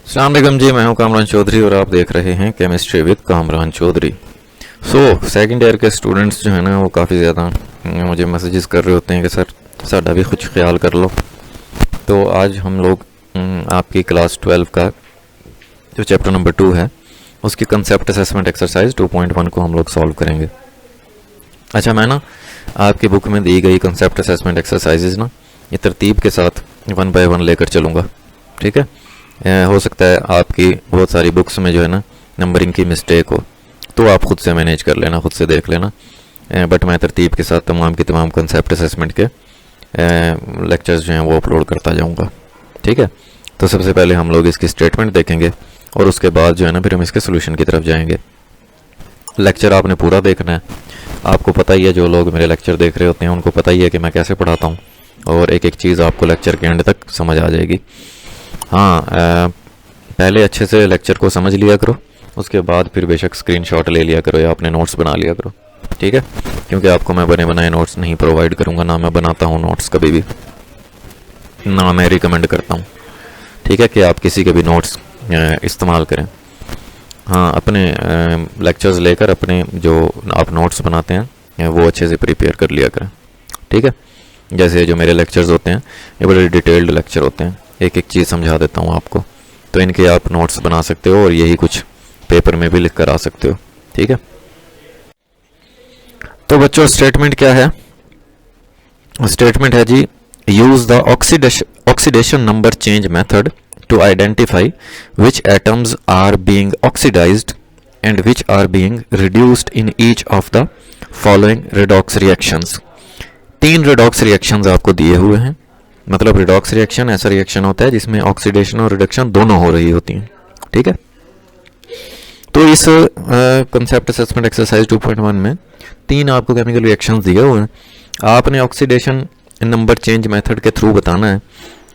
अस्सलाम वालेकुम जी, मैं हूं कामरान चौधरी और आप देख रहे हैं chemistry with Kamran Chaudhry. Second year के स्टूडेंट्स जो है ना वो काफ़ी ज़्यादा मुझे मैसेजेस कर रहे होते हैं कि सर साड़ा भी कुछ ख्याल कर लो। तो आज हम लोग आपकी क्लास 12 का जो चैप्टर नंबर 2 है उसकी कंसेप्ट असेसमेंट एक्सरसाइज 2.1 को हम लोग सॉल्व करेंगे। अच्छा, मैं ना आपकी बुक में दी गई कंसेप्ट असेसमेंट एक्सरसाइजेज ना ये तरतीब के साथ 1 बाय 1 लेकर चलूँगा, ठीक है। हो सकता है आपकी बहुत सारी बुक्स में जो है ना नंबरिंग की मिस्टेक हो, तो आप ख़ुद से मैनेज कर लेना, ख़ुद से देख लेना। बट मैं तरतीब के साथ तमाम की तमाम कंसेप्ट असेसमेंट के लेक्चर्स जो हैं वो अपलोड करता जाऊंगा, ठीक है। तो सबसे पहले हम लोग इसकी स्टेटमेंट देखेंगे और उसके बाद जो है ना फिर हम इसके सोल्यूशन की तरफ जाएंगे। लेक्चर आपने पूरा देखना है। आपको पता ही है, जो लोग मेरे लेक्चर देख रहे होते हैं उनको पता ही है कि मैं कैसे पढ़ाता हूँ और एक एक चीज़ आपको लेक्चर के एंड तक समझ आ जाएगी। हाँ, पहले अच्छे से लेक्चर को समझ लिया करो, उसके बाद फिर बेशक स्क्रीनशॉट ले लिया करो या अपने नोट्स बना लिया करो, ठीक है। क्योंकि आपको मैं बने बनाए नोट्स नहीं प्रोवाइड करूँगा, ना मैं बनाता हूँ नोट्स कभी भी, ना मैं रिकमेंड करता हूँ, ठीक है, कि आप किसी के भी नोट्स इस्तेमाल करें। हाँ, अपने लेक्चर्स लेकर अपने जो आप नोट्स बनाते हैं वो अच्छे से प्रिपेयर कर लिया करें, ठीक है। जैसे जो मेरे लेक्चर्स होते हैं ये बड़े डिटेल्ड लेक्चर होते हैं, एक एक चीज़ समझा देता हूँ आपको, तो इनके आप नोट्स बना सकते हो और यही कुछ पेपर में भी लिख कर आ सकते हो, ठीक है। तो बच्चों स्टेटमेंट क्या है? स्टेटमेंट है जी, use the oxidation number change method to identify which atoms are being oxidized and which are being reduced in each of the following redox reactions। 3 redox reactions आपको दिए हुए हैं। मतलब redox reaction ऐसा रिएक्शन होता है जिसमें ऑक्सीडेशन और रिडक्शन दोनों हो रही होती हैं, ठीक है। तो इस कंसेप्ट असेसमेंट एक्सरसाइज 2.1 में 3 आपको केमिकल रिएक्शंस दिए हुए हैं। आपने ऑक्सीडेशन नंबर चेंज मेथड के थ्रू बताना है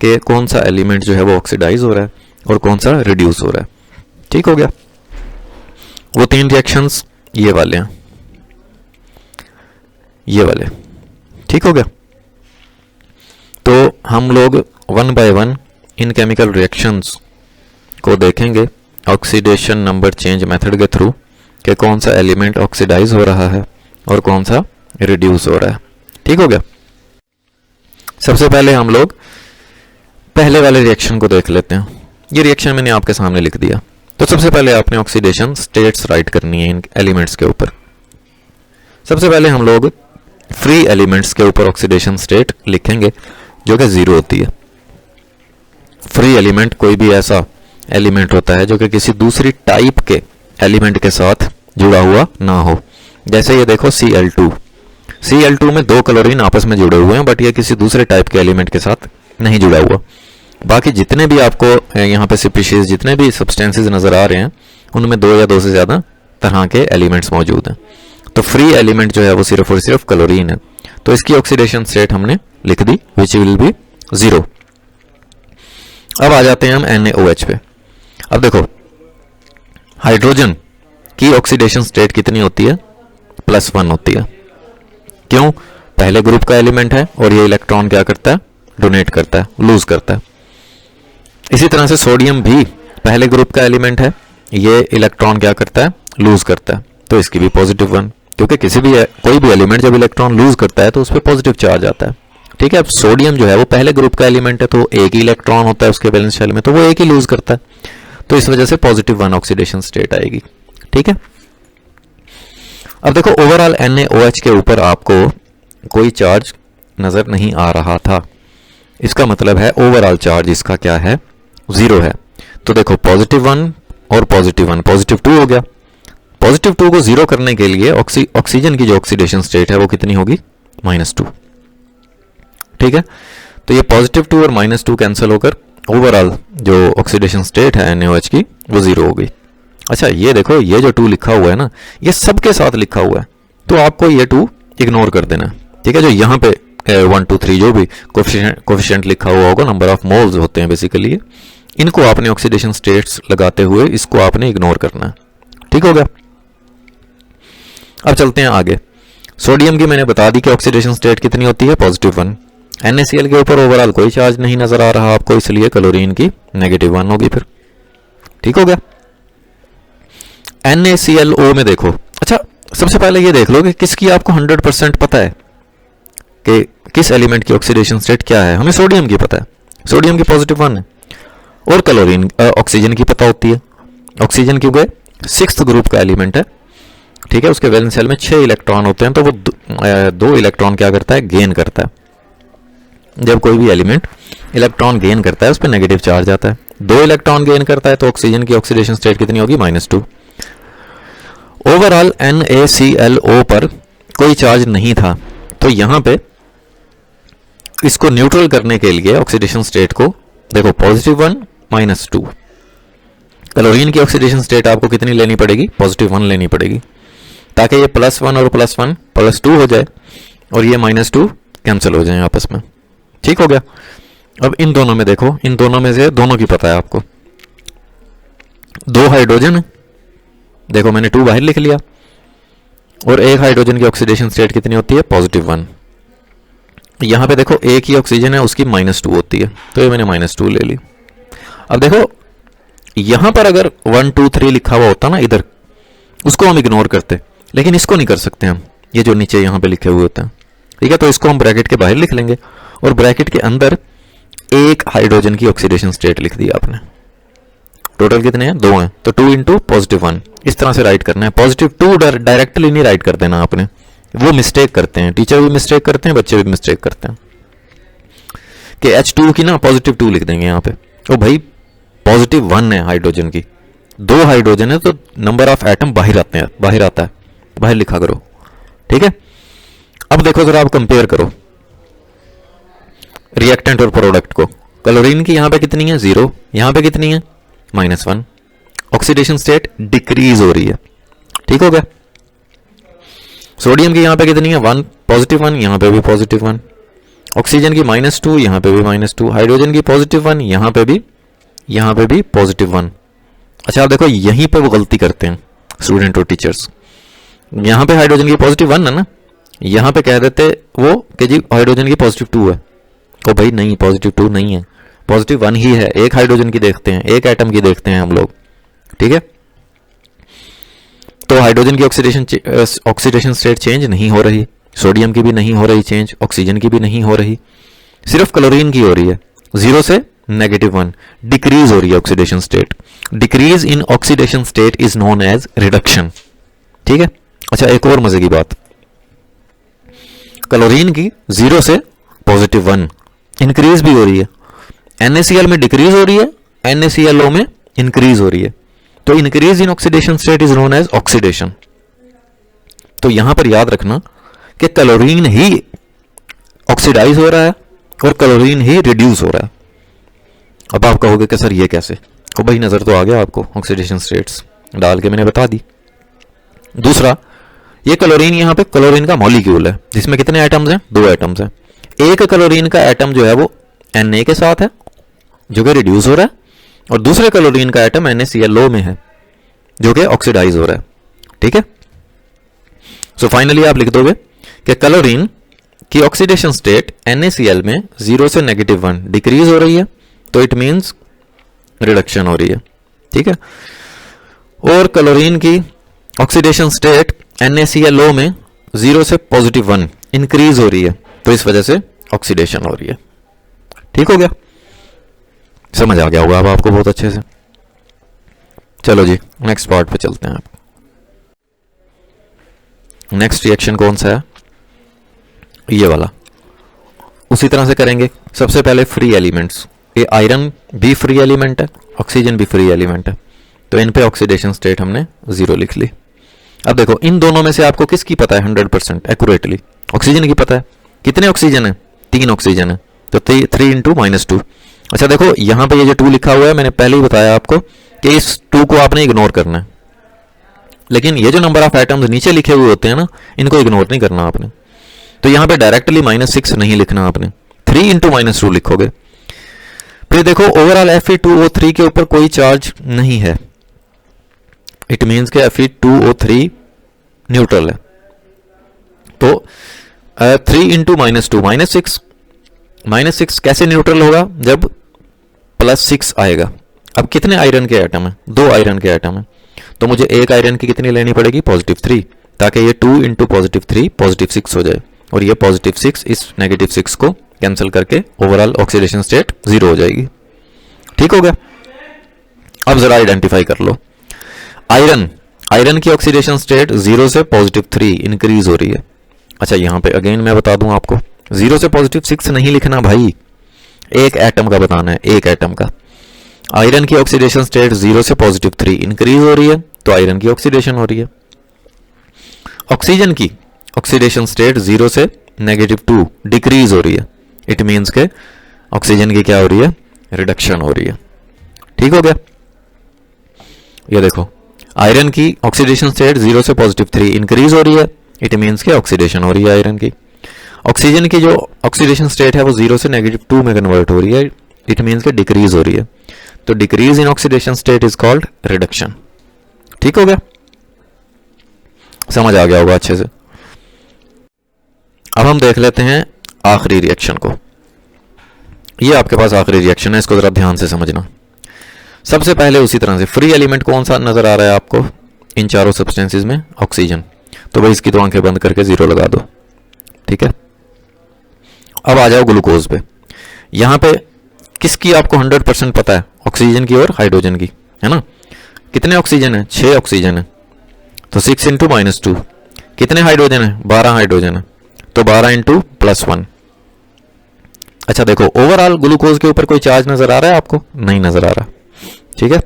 कि कौन सा एलिमेंट जो है वो ऑक्सीडाइज हो रहा है और कौन सा रिड्यूस हो रहा है, ठीक हो गया। वो 3 रिएक्शंस ये वाले हैं, ये वाले, ठीक हो गया। तो हम लोग 1 बाय 1 इन केमिकल रिएक्शंस को देखेंगे ऑक्सीडेशन नंबर चेंज मेथड के थ्रू कि कौन सा एलिमेंट ऑक्सीडाइज हो रहा है और कौन सा रिड्यूस हो रहा है, ठीक हो गया। सबसे पहले हम लोग पहले वाले रिएक्शन को देख लेते हैं। ये रिएक्शन मैंने आपके सामने लिख दिया। तो सबसे पहले आपने ऑक्सीडेशन स्टेट्स राइट करनी है इन एलिमेंट्स के ऊपर। सबसे पहले हम लोग फ्री एलिमेंट्स के ऊपर ऑक्सीडेशन स्टेट लिखेंगे जो कि 0 होती है। फ्री एलिमेंट कोई भी ऐसा एलिमेंट होता है जो कि किसी दूसरी टाइप के एलिमेंट के साथ जुड़ा हुआ ना हो। जैसे ये देखो Cl2 में 2 क्लोरीन आपस में जुड़े हुए हैं, बट ये किसी दूसरे टाइप के एलिमेंट के साथ नहीं जुड़ा हुआ। बाकी जितने भी आपको यहाँ पे स्पीशीज जितने भी सब्सटेंसेस नज़र आ रहे हैं उनमें 2 या 2 से ज़्यादा तरह के एलिमेंट्स मौजूद हैं। तो फ्री एलिमेंट जो है वो सिर्फ और सिर्फ क्लोरीन है। तो इसकी ऑक्सीडेशन स्टेट हमने लिख दी, विच विल बी 0। अब आ जाते हैं हम NaOH पे। अब देखो हाइड्रोजन की ऑक्सीडेशन स्टेट कितनी होती है? +1 होती है। क्यों? पहले ग्रुप का एलिमेंट है और ये इलेक्ट्रॉन क्या करता है? डोनेट करता है, लूज करता है। इसी तरह से सोडियम भी पहले ग्रुप का एलिमेंट है, ये इलेक्ट्रॉन क्या करता है? लूज करता है। तो इसकी भी +1, क्योंकि कोई भी एलिमेंट जब इलेक्ट्रॉन लूज करता है तो उस पर पॉजिटिव चार्ज आता है, ठीक है। अब सोडियम जो है वो पहले ग्रुप का एलिमेंट है, तो एक ही इलेक्ट्रॉन होता है उसके वैलेंस शेल में, तो वो एक ही लूज करता है, तो इस वजह से +1 ऑक्सीडेशन स्टेट आएगी, ठीक है। अब देखो ओवरऑल NaOH के ऊपर आपको कोई चार्ज नजर नहीं आ रहा था, इसका मतलब है ओवरऑल चार्ज इसका क्या है? 0 है। तो देखो +1 और +1 +2 हो गया। +2 को 0 करने के लिए ऑक्सीजन की जो ऑक्सीडेशन स्टेट है वो कितनी होगी? -2, ठीक है। तो ये +2 और -2 कैंसिल होकर ओवरऑल जो ऑक्सीडेशन स्टेट है NaOH की वो 0 हो गई। अच्छा, ये देखो ये जो 2 लिखा हुआ है ना, ये सबके साथ लिखा हुआ है, तो आपको ये 2 इग्नोर कर देना है, ठीक है। जो यहाँ पे 1 2 3 जो भी कोफिशिएंट लिखा हुआ होगा, नंबर ऑफ मोल्स होते हैं बेसिकली, इनको आपने ऑक्सीडेशन स्टेट्स लगाते हुए इसको आपने इग्नोर करना है, ठीक हो गया। अब चलते हैं आगे। सोडियम की मैंने बता दी कि ऑक्सीडेशन स्टेट कितनी होती है? +1। NaCl के ऊपर ओवरऑल कोई चार्ज नहीं नजर आ रहा आपको, इसलिए क्लोरीन की -1 होगी फिर, ठीक हो गया। NaClO में देखो, अच्छा सबसे पहले ये देख लो कि किसकी आपको 100% पता है कि किस एलिमेंट की ऑक्सीडेशन स्टेट क्या है। हमें सोडियम की पता है, सोडियम की +1 है, और क्लोरीन ऑक्सीजन की पता होती है। ऑक्सीजन क्योंकि 6th ग्रुप का एलिमेंट है, ठीक है, उसके वैलेंस शेल में 6 इलेक्ट्रॉन होते हैं, तो वो 2 इलेक्ट्रॉन क्या करता है, गेन करता है। जब कोई भी एलिमेंट इलेक्ट्रॉन गेन करता है उस पर नेगेटिव चार्ज आता है। 2 इलेक्ट्रॉन गेन करता है तो ऑक्सीजन की ऑक्सीडेशन स्टेट कितनी होगी, -2। ओवरऑल NaClO पर कोई चार्ज नहीं था, तो यहां पे इसको न्यूट्रल करने के लिए ऑक्सीडेशन स्टेट को देखो +1 -2। क्लोरीन की ऑक्सीडेशन स्टेट आपको कितनी लेनी पड़ेगी, +1 लेनी पड़ेगी, ताकि ये +1 और +1 +2 हो जाए और ये -2 कैंसिल हो जाए आपस में। ठीक हो गया। अब इन दोनों में देखो, इन दोनों में से दोनों की पता है आपको। 2 हाइड्रोजन है, देखो मैंने 2 बाहर लिख लिया, और एक हाइड्रोजन की ऑक्सीडेशन स्टेट कितनी होती है, +1। यहां पे देखो एक ही ऑक्सीजन है, उसकी -2 होती है, तो ये मैंने -2 ले ली। अब देखो यहां पर अगर 1 2 3 लिखा हुआ होता ना इधर, उसको हम इग्नोर करते, लेकिन इसको नहीं कर सकते हम, ये जो नीचे यहां पे लिखे हुए होते हैं, ठीक है। तो इसको हम ब्रैकेट के बाहर लिख लेंगे, और ब्रैकेट के अंदर एक हाइड्रोजन की ऑक्सीडेशन स्टेट लिख दी आपने। टोटल कितने हैं, 2 हैं, तो 2 × +1 इस तरह से राइट करना है। +2 डायरेक्टली नहीं राइट कर देना आपने, वो मिस्टेक करते हैं, टीचर भी मिस्टेक करते हैं, बच्चे भी मिस्टेक करते हैं कि H2 की ना +2 लिख देंगे यहाँ पे। तो भाई +1 है हाइड्रोजन की, 2 हाइड्रोजन है तो नंबर ऑफ एटम बाहर आते हैं, बाहर आता है, बाहर लिखा करो, ठीक है। अब देखो जरा आप कंपेयर करो रिएक्टेंट और प्रोडक्ट को। क्लोरीन की यहां पे कितनी है, 0, यहां पे कितनी है, -1। ऑक्सीडेशन स्टेट डिक्रीज हो रही है, ठीक हो गया। सोडियम की यहां पे कितनी है, 1 +1, यहां पे भी +1। ऑक्सीजन की -2, यहां पे भी -2। हाइड्रोजन की +1, यहां पे भी +1। अच्छा आप देखो यहीं पे वो गलती करते हैं स्टूडेंट और टीचर्स। यहां पे हाइड्रोजन की +1 है ना, यहां पे कह देते वो कि जी हाइड्रोजन की +2 है। ओ भाई नहीं, +2 नहीं है, +1 ही है। एक हाइड्रोजन की देखते हैं, एक एटम की देखते हैं हम लोग, ठीक है। तो हाइड्रोजन की ऑक्सीडेशन स्टेट चेंज नहीं हो रही, सोडियम की भी नहीं हो रही चेंज, ऑक्सीजन की भी नहीं हो रही, सिर्फ क्लोरीन की हो रही है। 0 से -1 डिक्रीज हो रही है oxidation state. Decrease in oxidation state is known as reduction, ठीक है। अच्छा एक और मजे की बात, क्लोरीन की 0 से +1 इंक्रीज भी हो रही है, NaCl में डिक्रीज हो रही है, NaClO में इंक्रीज हो रही है। तो increase in oxidation state is known as oxidation. तो यहां पर याद रखना कि क्लोरीन ही ऑक्सीडाइज हो रहा है और क्लोरीन ही रिड्यूस हो रहा है। अब आप कहोगे कि सर ये कैसे, तो भाई नजर तो आ गया आपको, ऑक्सीडेशन स्टेट्स डाल के मैंने बता दी। दूसरा, ये क्लोरीन यहां पे क्लोरीन का मॉलिक्यूल है जिसमें कितने एटम्स हैं, 2 एटम्स हैं। एक क्लोरीन का एटम जो है वो Na के साथ है जो कि रिड्यूस हो रहा है, और दूसरे क्लोरीन का एटम NaClO में है जो कि ऑक्सीडाइज हो रहा है, ठीक है। सो फाइनली आप लिख दोगे कि क्लोरीन की ऑक्सीडेशन स्टेट NaCl में 0 से -1 डिक्रीज हो रही है, तो इट मींस रिडक्शन हो रही है, ठीक है। और क्लोरीन की ऑक्सीडेशन स्टेट NaClO में 0 से +1 इंक्रीज हो रही है, तो इस वजह से ऑक्सीडेशन हो रही है, ठीक हो गया। समझ आ गया होगा अब आपको बहुत अच्छे से। चलो जी नेक्स्ट पार्ट पे चलते हैं। आप नेक्स्ट रिएक्शन कौन सा है, ये वाला, उसी तरह से करेंगे। सबसे पहले फ्री एलिमेंट्स, ये आयरन भी फ्री एलिमेंट है, ऑक्सीजन भी फ्री एलिमेंट है, तो इन पे ऑक्सीडेशन स्टेट हमने 0 लिख ली। अब देखो इन दोनों में से आपको किसकी पता है 100% एक्यूरेटली, ऑक्सीजन की पता है। कितने ऑक्सीजन है, 3 ऑक्सीजन है, तो 3 × -2। अच्छा देखो यहां पे ये जो 2 लिखा हुआ है, मैंने पहले ही बताया आपको कि इस 2 को आपने इग्नोर करना है, लेकिन ये जो नंबर ऑफ एटम्स नीचे लिखे हुए होते हैं ना, इनको इग्नोर नहीं करना आपने। तो यहां पे डायरेक्टली -6 नहीं लिखना आपने, 3 × -2 लिखोगे। फिर देखो ओवरऑल Fe2O3 के ऊपर कोई चार्ज नहीं है, इट मीन्स के Fe2O3 न्यूट्रल है। तो 3 × -2 -6 कैसे न्यूट्रल होगा, जब +6 आएगा, अब कितने आयरन के एटम है? 2 आयरन के एटम है, तो मुझे एक आयरन की कितनी लेनी पड़ेगी? +3, ताकि ये 2 × +3 +6 हो जाए, और ये +6 इस -6 को कैंसिल करके ओवरऑल ऑक्सीडेशन स्टेट 0 हो जाएगी। ठीक हो गया। अब जरा आइडेंटिफाई कर लो, आयरन की ऑक्सीडेशन स्टेट 0 से +3 इंक्रीज हो रही है। अच्छा, यहां पे अगेन मैं बता दूं आपको, 0 से +6 नहीं लिखना भाई, एक एटम का बताना है, एक एटम का। आयरन की ऑक्सीडेशन स्टेट 0 से +3 इंक्रीज हो रही है, तो आयरन की ऑक्सीडेशन हो रही है। ऑक्सीजन की ऑक्सीडेशन स्टेट 0 से -2 डिक्रीज हो रही है, इट मीन्स के ऑक्सीजन की क्या हो रही है? रिडक्शन हो रही है। ठीक हो गया। ये देखो, आयरन की ऑक्सीडेशन स्टेट 0 से +3 इंक्रीज हो रही है, इट मीन्स के ऑक्सीडेशन हो रही है आयरन की। ऑक्सीजन की जो ऑक्सीडेशन स्टेट है वो 0 से -2 में कन्वर्ट हो रही है, इट मीन्स के डिक्रीज हो रही है, तो decrease in oxidation state is called reduction. ठीक हो गया, समझ आ गया होगा अच्छे से। अब हम देख लेते हैं आखिरी रिएक्शन को। ये आपके पास आखिरी रिएक्शन है, इसको जरा ध्यान से समझना। सबसे पहले उसी तरह से फ्री एलिमेंट कौन सा नजर आ रहा है आपको इन चारों सब्सटेंसेस में? ऑक्सीजन। तो भाई इसकी तो आंखें बंद करके 0 लगा दो। ठीक है। अब आ जाओ ग्लूकोज पे। यहां पे किसकी आपको 100% पता है? ऑक्सीजन की और हाइड्रोजन की, है ना। कितने ऑक्सीजन है? 6 ऑक्सीजन है, तो 6 × -2। कितने हाइड्रोजन है? 12 हाइड्रोजन है, तो 12 × +1। अच्छा देखो, ओवरऑल ग्लूकोज के ऊपर कोई चार्ज नजर आ रहा है आपको? नहीं नजर आ रहा। ठीक है,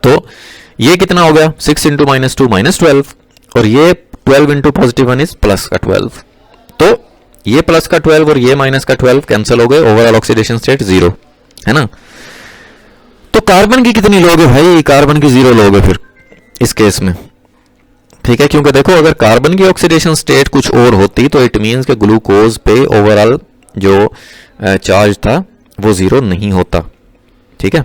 तो ये कितना हो गया? 6 × -2 -12, और ये 12 × +1 इज प्लस का 12, तो ये प्लस का 12 और ये माइनस का 12 कैंसिल हो गए, ओवरऑल ऑक्सीडेशन स्टेट 0, है ना। तो कार्बन की कितनी लोगे भाई? कार्बन की 0 लोगे फिर इस केस में। ठीक है, क्योंकि देखो अगर कार्बन की ऑक्सीडेशन स्टेट कुछ और होती तो इट मीन्स के ग्लूकोज पे ओवरऑल जो चार्ज था वो 0 नहीं होता। ठीक है,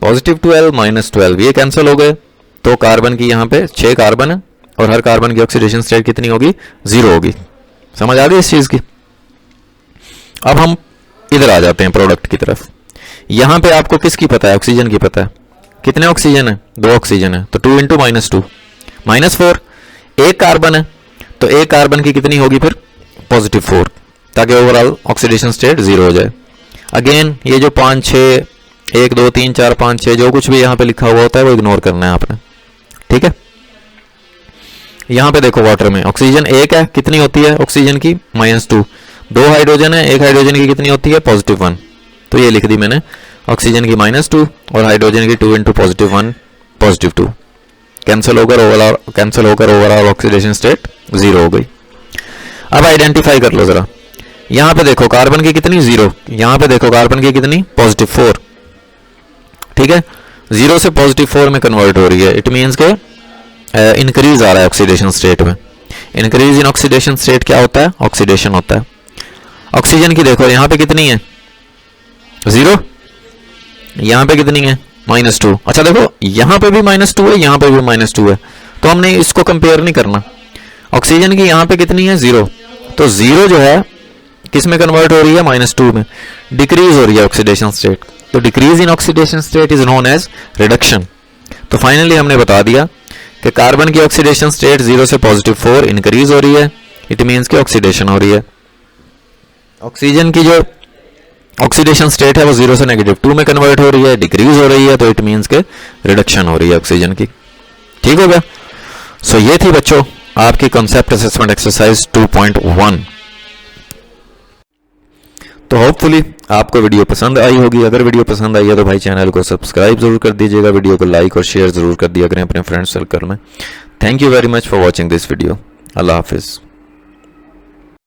+12 -12 ये कैंसिल हो गए, तो कार्बन की यहाँ पे 6 कार्बन है, और हर कार्बन की ऑक्सीडेशन स्टेट कितनी होगी? 0 होगी। समझ आ गई इस चीज की। अब हम इधर आ जाते हैं प्रोडक्ट की तरफ। यहां पे आपको किसकी पता है? ऑक्सीजन की पता है। कितने ऑक्सीजन है? 2 ऑक्सीजन है, तो 2 × -2 -4। एक कार्बन है, तो एक कार्बन की कितनी होगी फिर? +4, ताकि ओवरऑल ऑक्सीडेशन स्टेट 0 हो जाए। अगेन ये जो 5 6 1 2 3 4 5 6 जो कुछ भी यहां पे लिखा हुआ होता है वो इग्नोर करना है आपने। ठीक है, यहां पे देखो वाटर में ऑक्सीजन 1 है, कितनी होती है ऑक्सीजन की? -2। 2 हाइड्रोजन है, एक हाइड्रोजन की कितनी होती है? +1, तो ये लिख दी मैंने, ऑक्सीजन की -2 और हाइड्रोजन की 2 × +1 +2, कैंसिल होकर ओवरऑल ऑक्सीडेशन स्टेट 0 हो गई। अब आइडेंटिफाई कर लो जरा, यहां पे देखो कार्बन की कितनी? 0, यहां पे देखो कार्बन की कितनी? +4। ठीक है, 0 से +4 में कन्वर्ट हो रही है, इट मीन्स के इंक्रीज आ रहा है ऑक्सीडेशन स्टेट में। इंक्रीज इन ऑक्सीडेशन स्टेट क्या होता है? ऑक्सीडेशन होता है। ऑक्सीजन की देखो यहां पे कितनी है? 0, यहां पे कितनी है? -2। अच्छा देखो यहां पे भी -2 है, यहां पे भी -2 है, तो हमने इसको कंपेयर नहीं करना। ऑक्सीजन की यहां पे कितनी है? 0, तो 0 जो है किस में कन्वर्ट हो रही है? -2 में, डिक्रीज हो रही है ऑक्सीडेशन स्टेट, तो decrease in oxidation state is known as reduction. तो फाइनली हमने बता दिया कि कार्बन की ऑक्सीडेशन स्टेट 0 से +4 इंक्रीज हो रही है, इट मीन्स कि ऑक्सीडेशन हो रही है। ऑक्सीजन की जो ऑक्सीडेशन स्टेट है वो 0 से -2 में कन्वर्ट हो रही है, डिक्रीज हो रही है, तो इट मीन्स के रिडक्शन हो रही है ऑक्सीजन की। ठीक हो गया। सो ये थी बच्चों आपकी कॉन्सेप्ट असेसमेंट एक्सरसाइज 2.1। तो होपफुली आपको वीडियो पसंद आई होगी। अगर वीडियो पसंद आई है तो भाई चैनल को सब्सक्राइब जरूर कर दीजिएगा, वीडियो को लाइक और शेयर जरूर कर दिया करें अपने फ्रेंड सर्कल में। Thank you very much for watching this video. अल्लाह हाफिज़।